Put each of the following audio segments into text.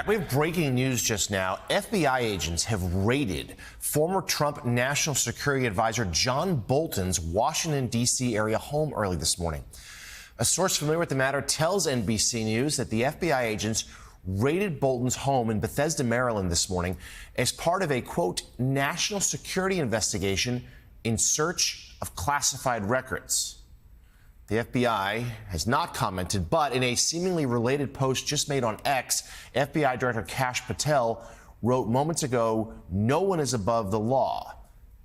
We have breaking news just now. FBI agents have raided former Trump National Security Advisor John Bolton's Washington, D.C. area home early this morning. A source familiar with the matter tells NBC News that the FBI agents raided Bolton's home in Bethesda, Maryland this morning as part of a, quote, national security investigation in search of classified records. The FBI has not commented, but in a seemingly related post just made on X, FBI Director Kash Patel wrote moments ago, "No one is above the law.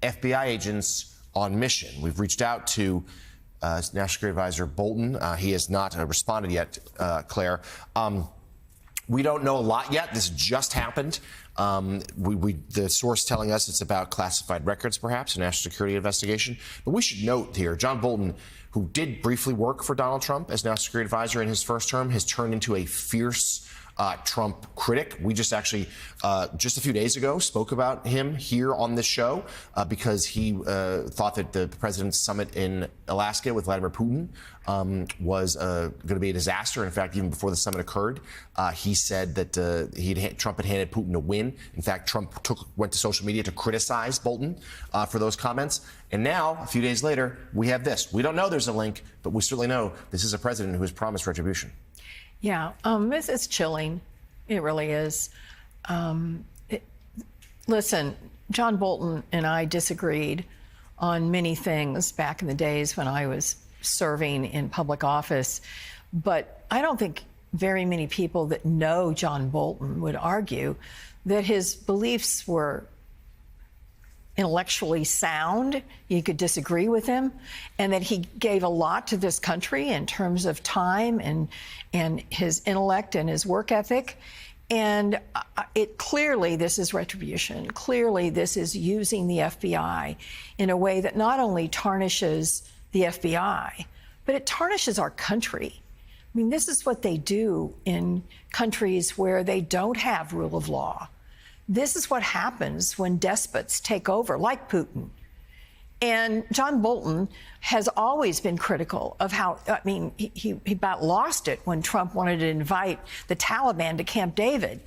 FBI agents on mission." We've reached out to National Security Advisor Bolton. He has not responded yet, Claire. We don't know a lot yet. This just happened. The source telling us it's about classified records, perhaps, a national security investigation. But we should note here, John Bolton, who did briefly work for Donald Trump as National Security Advisor in his first term, has turned into a fierce Trump critic. We just actually, just a few days ago, spoke about him here on this show because he thought that the president's summit in Alaska with Vladimir Putin was going to be a disaster. In fact, even before the summit occurred, he said that Trump had handed Putin a win. In fact, Trump went to social media to criticize Bolton for those comments. And now, a few days later, we have this. We don't know there's a link, but we certainly know this is a president who has promised retribution. Yeah, it's chilling. It really is. Listen, John Bolton and I disagreed on many things back in the days when I was serving in public office, but I don't think very many people that know John Bolton would argue that his beliefs were intellectually sound. You could disagree with him, and that he gave a lot to this country in terms of time and his intellect and his work ethic. And clearly this is retribution. Clearly this is using the FBI in a way that not only tarnishes the FBI, but it tarnishes our country. I mean, this is what they do in countries where they don't have rule of law. This is what happens when despots take over, like Putin. And John Bolton has always been critical of how, I mean, he about lost it when Trump wanted to invite the Taliban to Camp David.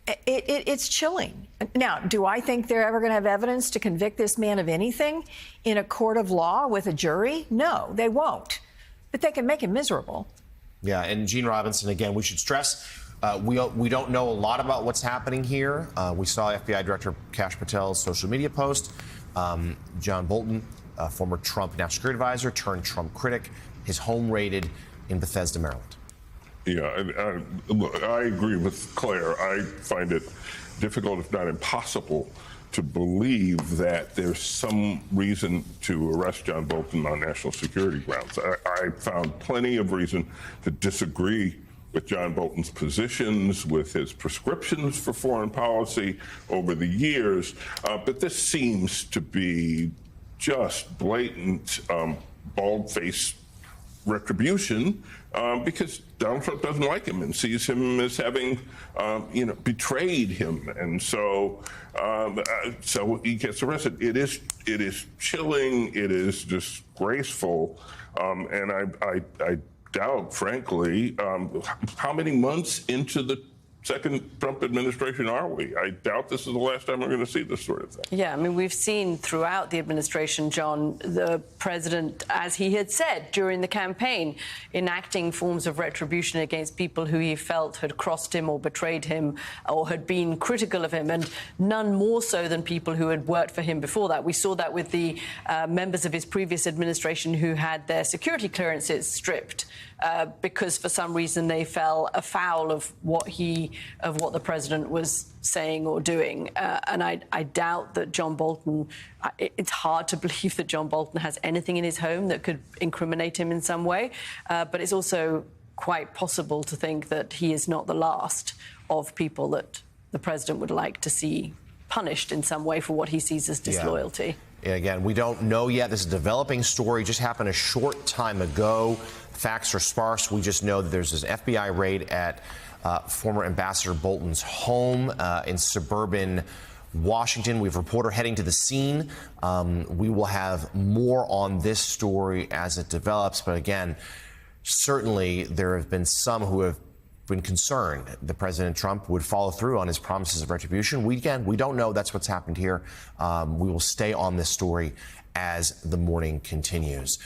It's chilling. Now, do I think they're ever going to have evidence to convict this man of anything in a court of law with a jury? No, they won't. But they can make him miserable. Yeah, and Gene Robinson, again, we should stress, we don't know a lot about what's happening here. We saw FBI Director Kash Patel's social media post. John Bolton, former Trump National Security Advisor turned Trump critic, his home raided in Bethesda, Maryland. Yeah, look, I agree with Claire. I find it difficult, if not impossible, to believe that there's some reason to arrest John Bolton on national security grounds. I found plenty of reason to disagree with John Bolton's positions, with his prescriptions for foreign policy over the years, but this seems to be just blatant, bald-faced retribution because Donald Trump doesn't like him and sees him as having, betrayed him, and so he gets arrested. It is chilling. It is disgraceful, and I doubt, frankly, how many months into the second Trump administration are we? I doubt this is the last time we're going to see this sort of thing. Yeah, I mean, we've seen throughout the administration, John, the president, as he had said during the campaign, enacting forms of retribution against people who he felt had crossed him or betrayed him or had been critical of him, and none more so than people who had worked for him before that. We saw that with the members of his previous administration who had their security clearances stripped because for some reason they fell afoul of what the president was saying or doing. And I doubt that John Bolton, it's hard to believe that John Bolton has anything in his home that could incriminate him in some way. But it's also quite possible to think that he is not the last of people that the president would like to see punished in some way for what he sees as disloyalty. Yeah. Again, we don't know yet. This is a developing story. Just happened a short time ago. Facts are sparse. We just know that there's this FBI raid at former Ambassador Bolton's home in suburban Washington. We have a reporter heading to the scene. We will have more on this story as it develops. But again, certainly there have been some who have been concerned that President Trump would follow through on his promises of retribution. We don't know. That's what's happened here. We will stay on this story as the morning continues.